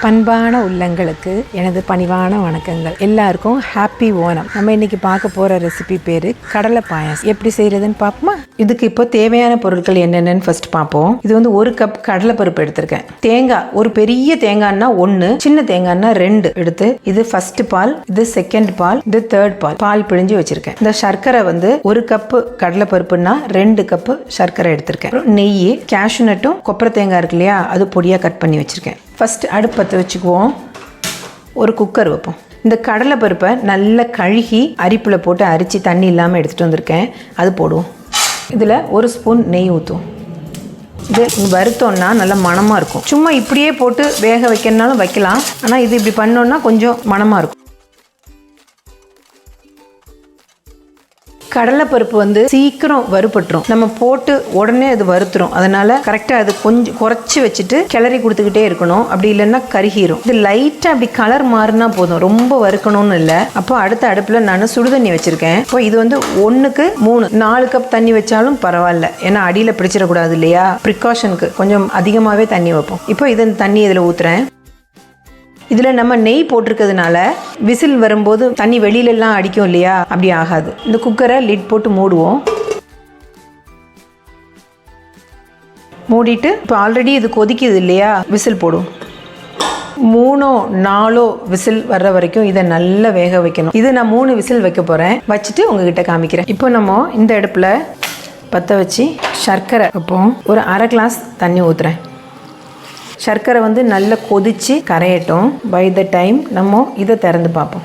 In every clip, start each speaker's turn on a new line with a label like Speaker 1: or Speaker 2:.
Speaker 1: பண்பான உள்ளங்களுக்கு எனது பணிவான வணக்கங்கள். எல்லாருக்கும் ஹாப்பி ஓணம். நம்ம இன்னைக்கு பார்க்க போகிற ரெசிபி பேர் கடலை பாயாசம். எப்படி செய்கிறதுன்னு பார்ப்போமா? இதுக்கு இப்போ தேவையான பொருட்கள் என்னென்னு ஃபர்ஸ்ட் பார்ப்போம். இது வந்து 1 கப் கடலை பருப்பு எடுத்திருக்கேன். தேங்காய், ஒரு பெரிய தேங்காய்னா 1, சின்ன தேங்காய்னா 2 எடுத்து, இது ஃபர்ஸ்ட் பால், இது செகண்ட் பால், இது தேர்ட் பால் பிழிஞ்சு வச்சிருக்கேன். இந்த சர்க்கரை வந்து 1 கப்பு கடலை பருப்புன்னா 2 கப்பு சர்க்கரை எடுத்திருக்கேன். நெய், கேஷ்யூ நட்டும் கொப்பரை தேங்காய் இருக்கு இல்லையா, அது பொடியாக கட் பண்ணி வச்சிருக்கேன். ஃபர்ஸ்ட் அடுப்பு பற்ற வச்சுக்குவோம். ஒரு குக்கர் வைப்போம். இந்த கடலை பருப்பை நல்லா கழுகி அரிப்பில் போட்டு அரிச்சு தண்ணி இல்லாமல் எடுத்துகிட்டு வந்திருக்கேன். அது போடுவோம். இதில் 1 ஸ்பூன் நெய் ஊற்றுவோம். இது வறுத்தோன்னா நல்லா மணமாக இருக்கும். சும்மா இப்படியே போட்டு வேக வைக்கணுனாலும் வைக்கலாம், ஆனால் இது இப்படி பண்ணோன்னா கொஞ்சம் மணமாக இருக்கும். கடலைப்பருப்பு வந்து சீக்கிரம் வறுபட்டுரும். நம்ம போட்டு உடனே அது வறுத்துரும். அதனால கரெக்டாக அது கொஞ்சம் குறைச்சி வச்சுட்டு கிளறி கொடுத்துக்கிட்டே இருக்கணும். அப்படி இல்லைன்னா கருகிரும். இது லைட்டாக அப்படி கலர் மாறினா போதும், ரொம்ப வறுக்கணும்னு இல்லை. அப்போ அடுத்த அடுப்பில் நான் சுடுதண்ணி வச்சுருக்கேன். இப்போ இது வந்து 1க்கு 3, 4 கப் தண்ணி வச்சாலும் பரவாயில்ல. ஏன்னா அடியில் பிடிச்சிடக்கூடாது இல்லையா, ப்ரிகாஷனுக்கு கொஞ்சம் அதிகமாகவே தண்ணி வைப்போம். இப்போ இந்த தண்ணி இதில் ஊற்றுறேன். இதில் நம்ம நெய் போட்டிருக்கிறதுனால விசில் வரும்போது தண்ணி வெளியிலலாம் அடிக்கும் இல்லையா, அப்படி ஆகாது. இந்த குக்கரை லிட் போட்டு மூடுவோம். மூடிட்டு இப்போ ஆல்ரெடி இது கொதிக்குது இல்லையா, விசில் போடுவோம். 3, 4 விசில் வர்ற வரைக்கும் இதை நல்லா வேக வைக்கணும். இது நான் 3 விசில் வைக்க போகிறேன். வச்சுட்டு உங்ககிட்ட காமிக்கிறேன். இப்போ நம்ம இந்த அடுப்பில் பற்ற வச்சு சர்க்கரை வைப்போம். ஒரு 1/2 கிளாஸ் தண்ணி ஊற்றுறேன். சர்க்கரை வந்து நல்லா கொதித்து கரையட்டும். பை த டைம் நம்ம இதை திறந்து பார்ப்போம்.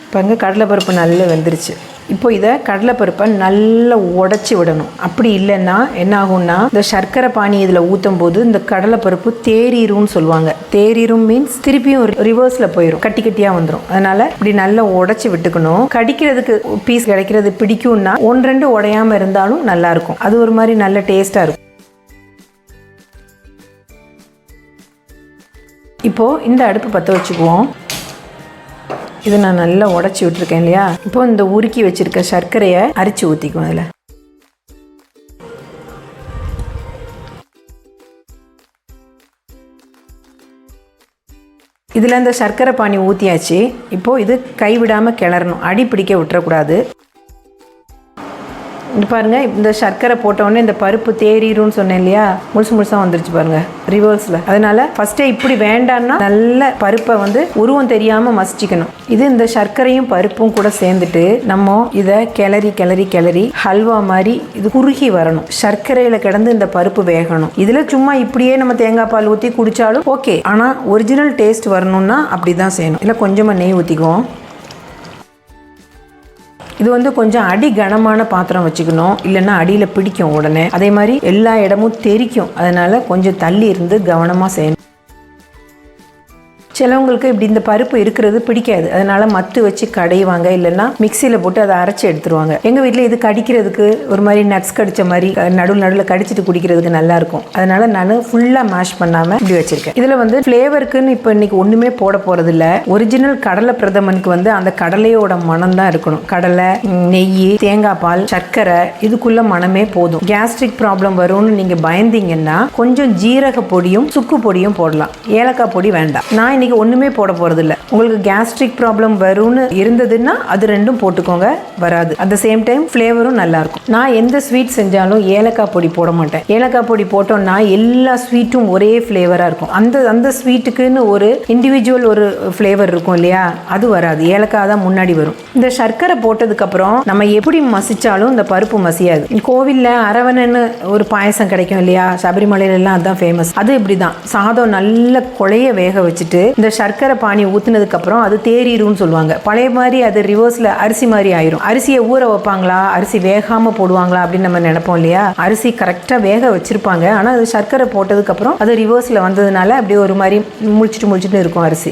Speaker 1: இப்போ இங்கே கடலைப்பருப்பு நல்லா வெந்துருச்சு. இப்போ இதை கடலைப்பருப்பை நல்லா உடச்சி விடணும். அப்படி இல்லைன்னா என்ன ஆகும்னா, இந்த சர்க்கரை பானி இதில் ஊற்றும் போது இந்த கடலைப்பருப்பு தேறிரும்னு சொல்லுவாங்க. தேறிரும் மீன்ஸ் திருப்பியும் ரிவர்ஸில் போயிடும், கட்டி கட்டியாக வந்துடும். அதனால் இப்படி நல்லா உடச்சி விட்டுக்கணும். கடிக்கிறதுக்கு பீஸ் கிடைக்கிறது பிடிக்கும்னா 1-2 உடையாமல் இருந்தாலும் நல்லாயிருக்கும். அது ஒரு மாதிரி நல்ல டேஸ்ட்டாக இருக்கும். இப்போது இந்த அடுப்பு பற்ற வச்சுக்குவோம். இதை நான் நல்லா உடச்சி விட்டுருக்கேன் இல்லையா. இப்போ இந்த உருக்கி வச்சுருக்க சர்க்கரையை அரிச்சு ஊற்றிக்குவோம். அதில் இதில் இந்த சர்க்கரை பானி ஊற்றியாச்சு. இப்போது இது கைவிடாமல் கிளறணும், அடி பிடிக்க விட்டுறக்கூடாது. இது பாருங்கள், இந்த சர்க்கரை போட்டோடனே இந்த பருப்பு தேறிரும்னு சொன்னேன் இல்லையா, முழுசாக வந்துருச்சு பாருங்கள் ரிவர்ஸில். அதனால் ஃபஸ்ட்டே இப்படி வேண்டான்னா நல்ல பருப்பை வந்து உருவம் தெரியாமல் மசிச்சிக்கணும். இது இந்த சர்க்கரையும் பருப்பும் கூட சேர்ந்துட்டு நம்ம இதை கிளறி ஹல்வா மாதிரி இது குறுகி வரணும். சர்க்கரையில் கிடந்து இந்த பருப்பு வேகணும். இதில் சும்மா இப்படியே நம்ம தேங்காய் பால் ஊற்றி குடித்தாலும் ஓகே, ஆனால் ஒரிஜினல் டேஸ்ட் வரணும்னா அப்படி தான் செய்யணும். இல்லை கொஞ்சமாக நெய் ஊற்றிக்குவோம். இது வந்து கொஞ்சம் அடி கனமான பாத்திரம் வச்சுக்கணும், இல்லைன்னா அடியில் பிடிக்கும் உடனே. அதே மாதிரி எல்லா இடமும் தெறிக்கும். அதனால் கொஞ்சம் தள்ளி இருந்து கவனமாக செய்யணும். சிலவங்களுக்கு இப்படி இந்த பருப்பு இருக்கிறது பிடிக்காது. அதனால் மத்து வச்சு கடைவாங்க, இல்லைன்னா மிக்சியில் போட்டு அதை அரைச்சி எடுத்துருவாங்க. எங்கள் வீட்டில் இது கடிக்கிறதுக்கு ஒரு மாதிரி நட்ஸ் கடித்த மாதிரி நடுவில் கடிச்சிட்டு குடிக்கிறதுக்கு நல்லாயிருக்கும். அதனால் நான் ஃபுல்லாக மேஷ் பண்ணாமல் இப்படி வச்சுருக்கேன். இதில் வந்து ஃப்ளேவருக்குன்னு இப்போ இன்றைக்கி ஒன்றுமே போட போகிறதில்ல. ஒரிஜினல் கடலை பிரதமனுக்கு வந்து அந்த கடலையோட மனம் தான் இருக்கணும். கடலை, நெய், தேங்காய் பால், சர்க்கரை, இதுக்குள்ளே மனமே போதும். கேஸ்ட்ரிக் ப்ராப்ளம் வரும்னு நீங்கள் பயந்தீங்கன்னா கொஞ்சம் ஜீரக பொடியும் சுக்கு பொடியும் போடலாம். ஏலக்காய் பொடி வேண்டாம். நான் இன்னைக்கு ஒண்ணுமே போட போறது இல்ல. உங்களுக்கு கேஸ்ட்ரிக் ப்ராப்ளம் வரும்னு இருந்ததுன்னா அது ரெண்டும் போட்டுக்கோங்க, வராது. அட் த சேம் டைம் ஃப்ளேவரும் நல்லா இருக்கும். நான் எந்த ஸ்வீட் செஞ்சாலும் ஏலக்காய் பொடி போட மாட்டேன். ஏலக்காய் பொடி போட்டோம்னா எல்லா ஸ்வீட்டும் ஒரே ஃப்ளேவரா இருக்கும். அந்த ஸ்வீட்டுக்குன்னு ஒரு இண்டிவிஜுவல் ஒரு ஃப்ளேவர் இருக்கும் இல்லையா, அது வராது. ஏலக்காய் தான் முன்னாடி வரும். இந்த சர்க்கரை போட்டதுக்கு அப்புறம் நம்ம எப்படி மசிச்சாலும் இந்த பருப்பு மசியாது. கோவில்ல அரவணைன்னு ஒரு பாயசம் கிடைக்கும் இல்லையா, சபரிமலையில எல்லாம் அதுதான் ஃபேமஸ். அது இப்படிதான். சாதம் நல்ல குழைய வேக வச்சுட்டு இந்த சர்க்கரை பானி ஊத்துனதுக்கு அப்புறம் அது தேறிரும்னு சொல்லுவாங்க. பழைய மாதிரி அது ரிவர்ஸ்ல அரிசி மாதிரி ஆயிரும். அரிசியை ஊற வைப்பாங்களா, அரிசி வேகாம போடுவாங்களா அப்படின்னு நம்ம நினைப்போம் இல்லையா. அரிசி கரெக்டா வேக வச்சிருப்பாங்க, ஆனா அது சர்க்கரை போட்டதுக்கு அப்புறம் அது ரிவர்ஸ்ல வந்ததுனால அப்படியே ஒரு மாதிரி முழிச்சிட்டு இருக்கும் அரிசி.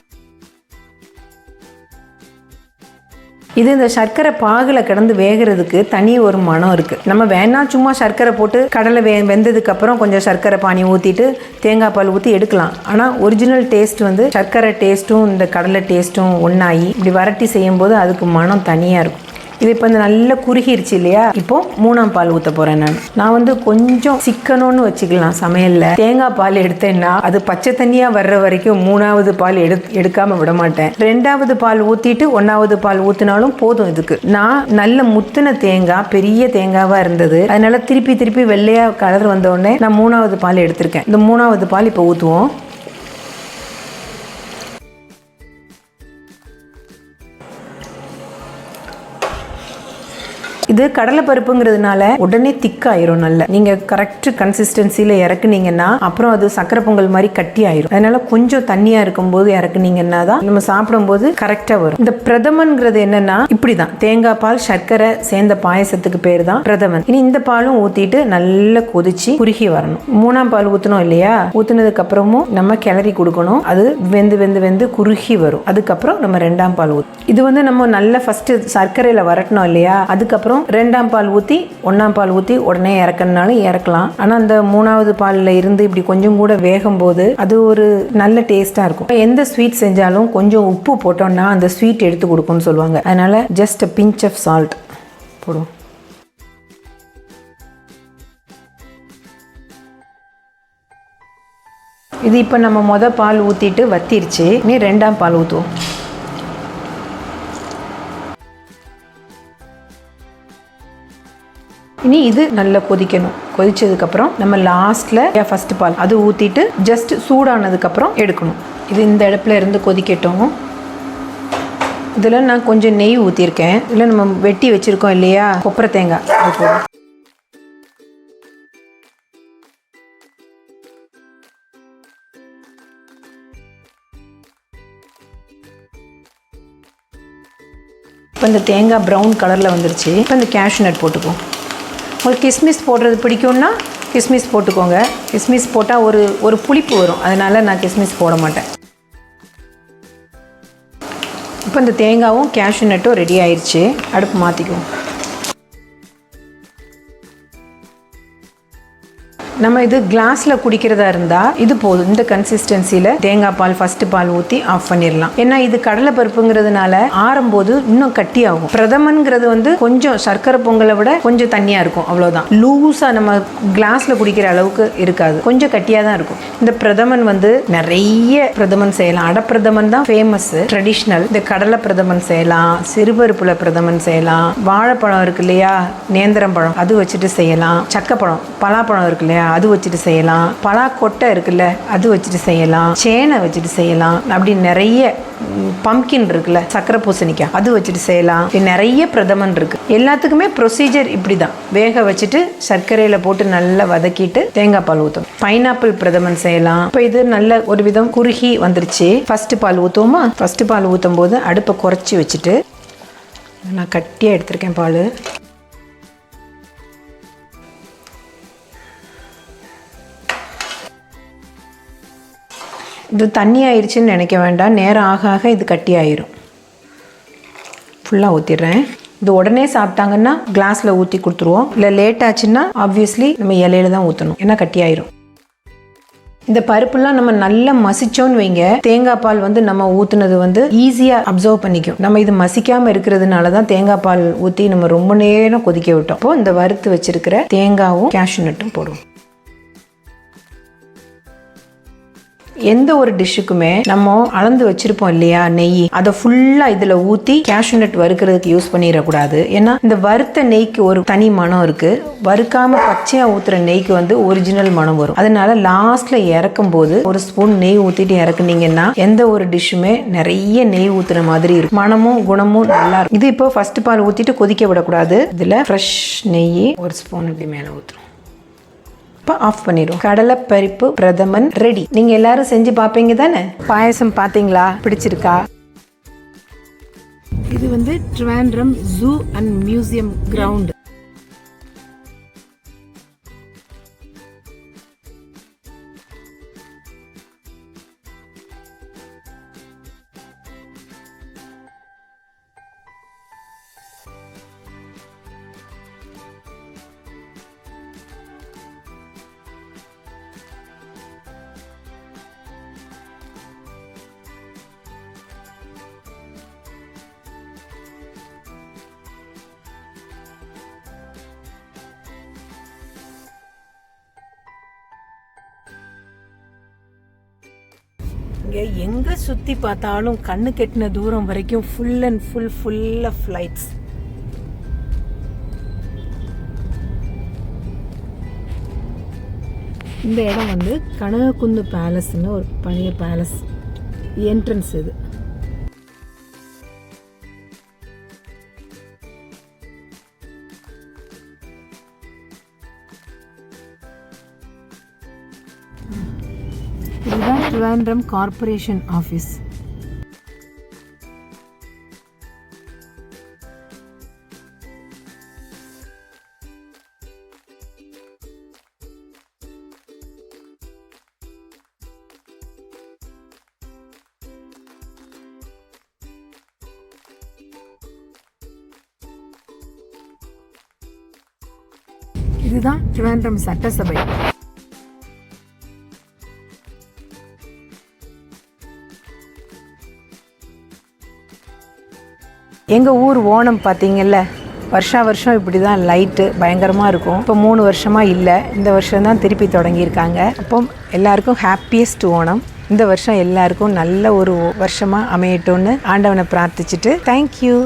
Speaker 1: இது இந்த சர்க்கரை பாகில் கிடந்து வேகிறதுக்கு தனி ஒரு மனம் இருக்குது. நம்ம வேணா சும்மா சர்க்கரை போட்டு கடலை வெந்ததுக்கப்புறம் கொஞ்சம் சர்க்கரை பானி ஊற்றிட்டு தேங்காய் பால் ஊற்றி எடுக்கலாம். ஆனால் ஒரிஜினல் டேஸ்ட் வந்து சர்க்கரை டேஸ்ட்டும் இந்த கடலை டேஸ்ட்டும் ஒன்றாகி இப்படி வரட்டி செய்யும்போது அதுக்கு மனம் தனியாக இருக்கும். இது இப்போ நல்லா குறுகிருச்சு இல்லையா? இப்போ 3ஆம் பால் ஊற்ற போகிறேன். நான் வந்து கொஞ்சம் சிக்கனோன்னு வச்சுக்கலாம் சமையலில். தேங்காய் பால் எடுத்தேன்னா அது பச்சை தண்ணியாக வர்ற வரைக்கும் 3ஆவது பால் எடுக்காமல் விட மாட்டேன். 2ஆவது பால் ஊற்றிட்டு 1ஆவது பால் ஊற்றினாலும் போதும். இதுக்கு நான் நல்ல முத்தின தேங்காய், பெரிய தேங்காவாக இருந்தது, அதனால திருப்பி திருப்பி வெள்ளையாக கலர் வந்தோடனே நான் 3ஆவது பால் எடுத்திருக்கேன். இந்த 3ஆவது பால் இப்போ ஊற்றுவோம். இது கடலை பருப்புங்கிறதுனால உடனே திக்காயிரும். நல்ல நீங்கள் கரெக்ட் கன்சிஸ்டன்சியில் இறக்குனீங்கன்னா அப்புறம் அது சக்கரை பொங்கல் மாதிரி கட்டி ஆயிரும். அதனால கொஞ்சம் தண்ணியாக இருக்கும்போது இறக்குனீங்கன்னா தான் நம்ம சாப்பிடும்போது கரெக்டாக வரும். இந்த பிரதமன்கிறது என்னன்னா இப்படி தான், தேங்காய் பால் சர்க்கரை சேர்ந்த பாயசத்துக்கு பேர் தான் பிரதமன். இனி இந்த பாலும் ஊற்றிட்டு நல்லா கொதிச்சு குறுகி வரணும். 3ஆம் பால் ஊற்றணும் இல்லையா? ஊற்றுனதுக்கு அப்புறமும் நம்ம கிளறி கொடுக்கணும். அது வெந்து வெந்து வெந்து குறுகி வரும். அதுக்கப்புறம் நம்ம 2ஆம் பால் ஊற்றணும். இது வந்து நம்ம நல்லா ஃபர்ஸ்ட் சர்க்கரையில் வரட்டணும் இல்லையா? அதுக்கப்புறம் 2ஆம் பால் ஊற்றி 1ஆம் பால் ஊற்றி உடனே இறக்கணுனாலும் இறக்கலாம். ஆனால் அந்த 3ஆவது பாலில் இருந்து இப்படி கொஞ்சம் கூட வேகும் போது அது ஒரு நல்ல டேஸ்ட்டாக இருக்கும். எந்த ஸ்வீட் செஞ்சாலும் கொஞ்சம் உப்பு போட்டோம்னா அந்த ஸ்வீட் எடுத்து கொடுக்கும்னு சொல்லுவாங்க. அதனால ஜஸ்ட் பிஞ்ச் ஆஃப் சால்ட் போடுவோம். இது இப்போ நம்ம பால் ஊற்றிட்டு வத்திருச்சு. நீ 2ஆம் பால் ஊற்றுவோம். இனி இது நல்லா கொதிக்கணும். கொதிச்சதுக்கப்புறம் நம்ம லாஸ்ட்டில் ஃபர்ஸ்ட் பால் அது ஊற்றிட்டு ஜஸ்ட் சூடானதுக்கப்புறம் எடுக்கணும். இது இந்த இடத்துல இருந்து கொதிக்கட்டும். இதில் நான் கொஞ்சம் நெய் ஊற்றிருக்கேன். இதில் நம்ம வெட்டி வச்சுருக்கோம் இல்லையா கொப்பரை தேங்காய், அது போதும். இப்போ இந்த தேங்காய் ப்ரௌன் கலரில் வந்துருச்சு. இப்போ இந்த கேஷ்யூ நட் போட்டுக்குவோம். உங்களுக்கு கிஸ்மிஸ் போடுறது பிடிக்கும்னா கிஸ்மிஸ் போட்டுக்கோங்க. கிஸ்மிஸ் போட்டால் ஒரு புளிப்பு வரும், அதனால் நான் கிஸ்மிஸ் போட மாட்டேன். இப்போ இந்த தேங்காயும் கேஷ்யூ நட்டும் ரெடி ஆயிடுச்சு. அடுப்பு மாற்றிக்குவோம். நம்ம இது கிளாஸில் குடிக்கிறதா இருந்தால் இது போதும். இந்த கன்சிஸ்டன்சியில் தேங்காய் பால் ஃபர்ஸ்ட் பால் ஊற்றி ஆஃப் பண்ணிடலாம். ஏன்னா இது கடலை பருப்புங்கிறதுனால ஆறும்போது இன்னும் கட்டி ஆகும். பிரதமன்கிறது வந்து கொஞ்சம் சர்க்கரை பொங்கலை விட கொஞ்சம் தண்ணியாக இருக்கும், அவ்வளோதான். லூஸாக நம்ம கிளாஸில் குடிக்கிற அளவுக்கு இருக்காது, கொஞ்சம் கட்டியாக தான் இருக்கும். இந்த பிரதமன் வந்து நிறைய பிரதமன் செய்யலாம். அடப்பிரதமன் தான் ஃபேமஸ், ட்ரெடிஷ்னல். இந்த கடலை பிரதமன் செய்யலாம், சிறுபருப்புல பிரதமன் செய்யலாம், வாழைப்பழம் இருக்கு இல்லையா, நேந்திரம் பழம் அது வச்சுட்டு செய்யலாம், சக்கப்பழம் பலாப்பழம் இருக்கு இல்லையா அது வச்சுட்டு செய்யலாம், பலாக்கொட்டை இருக்குல்ல அது வச்சுட்டு செய்யலாம், சேனை வச்சுட்டு செய்யலாம், அப்படி நிறைய பம்கின் இருக்குல்ல சக்கரை பூசணிக்காய் அது வச்சுட்டு செய்யலாம். நிறைய பிரதமன் இருக்கு. எல்லாத்துக்குமே ப்ரொசீஜர் இப்படி தான். வேக வச்சுட்டு சர்க்கரையில் போட்டு நல்லா வதக்கிட்டு தேங்காய் பால் ஊற்றும். பைனாப்பிள் பிரதமன் செய்யலாம். இப்போ இது நல்ல ஒரு விதம் குறுகி வந்துருச்சு. First ball ஊற்றுவோமா? ஃபர்ஸ்ட் பால் ஊற்றும் போது அடுப்பை குறைச்சி வச்சுட்டு, நான் கட்டியாக எடுத்திருக்கேன் பால். இது தண்ணி ஆயிடுச்சுன்னு நினைக்க வேண்டாம். நேரம் ஆக ஆக இது கட்டி ஆயிரும். ஃபுல்லாக ஊற்றிடுறேன். இது உடனே சாப்பிட்டாங்கன்னா கிளாஸில் ஊற்றி கொடுத்துருவோம். இல்லை லேட் ஆச்சுன்னா ஆப்வியஸ்லி நம்ம இலையில தான் ஊற்றணும், ஏன்னா கட்டி ஆயிரும். இந்த பருப்புலாம் நம்ம நல்லா மசிச்சோன்னு வைங்க, தேங்காய் பால் வந்து நம்ம ஊற்றுனது வந்து ஈஸியாக அப்சர்வ் பண்ணிக்கும். நம்ம இது மசிக்காமல் இருக்கிறதுனால தான் தேங்காய் பால் ஊற்றி நம்ம ரொம்ப நேரம் கொதிக்க விட்டோம். அப்போது இந்த வறுத்து வச்சிருக்கிற தேங்காயும் கேஷ்யூ நட்டும் போடுவோம். எந்த ஒரு டிஷ்ஷுக்குமே நம்ம அளந்து வச்சிருப்போம் இல்லையா நெய், அதை ஃபுல்லா இதுல ஊத்தி கேஷ்யூ நட் வறுக்கிறதுக்கு யூஸ் பண்ணிடக்கூடாது. ஏன்னா இந்த வறுத்த நெய்க்கு ஒரு தனி மனம் இருக்கு. வறுக்காம பச்சையா ஊத்துற நெய்க்கு வந்து ஒரிஜினல் மனம் வரும். அதனால லாஸ்ட்ல இறக்கும் போது ஒரு ஸ்பூன் நெய் ஊத்திட்டு இறக்குனீங்கன்னா எந்த ஒரு டிஷ்ஷுமே நிறைய நெய் ஊத்துற மாதிரி இருக்கும். மனமும் குணமும் நல்லா இருக்கும். இது இப்போ ஃபர்ஸ்ட் பால் ஊத்திட்டு கொதிக்க விடக்கூடாது. இதுல ஃப்ரெஷ் நெய் ஒரு ஸ்பூன் இப்படி மேல ஊத்துறோம். இப்போ ஆஃப் பண்ணிடும். கடலை பருப்பு பிரதமன் ரெடி. நீங்க எல்லாரும் செஞ்சு பார்ப்பீங்க தானே? பாயசம் பார்த்தீங்களா? பிடிச்சிருக்கா? இது வந்து Trivandrum zoo and museum ground. இங்கே எங்கே சுற்றி பார்த்தாலும் கண்ணு கெட்டின தூரம் வரைக்கும் full and full of flights. இந்த இடம் வந்து கனககுந்து பேலஸ்ன்னு ஒரு பழைய பேலஸ் என்ட்ரன்ஸ் இது. இதுதான் ட்ரிவாண்ட்ரம் கார்ப்பரேஷன் ஆஃபீஸ். இதுதான் ட்ரிவாண்ட்ரம் சட்டசபை. எங்கள் ஊர் ஓணம் பார்த்தீங்கல்ல, வருஷம் இப்படி தான் லைட்டு பயங்கரமாக இருக்கும். இப்போ 3 வருஷமாக இல்லை, இந்த வருஷம் தான் திருப்பி தொடங்கியிருக்காங்க. அப்போ எல்லாருக்கும் ஹாப்பியஸ்ட் ஓணம். இந்த வருஷம் எல்லாருக்கும் நல்ல ஒரு வருஷமாக அமையட்டும்னு ஆண்டவனை பிரார்த்திச்சுட்டு தேங்க்யூ.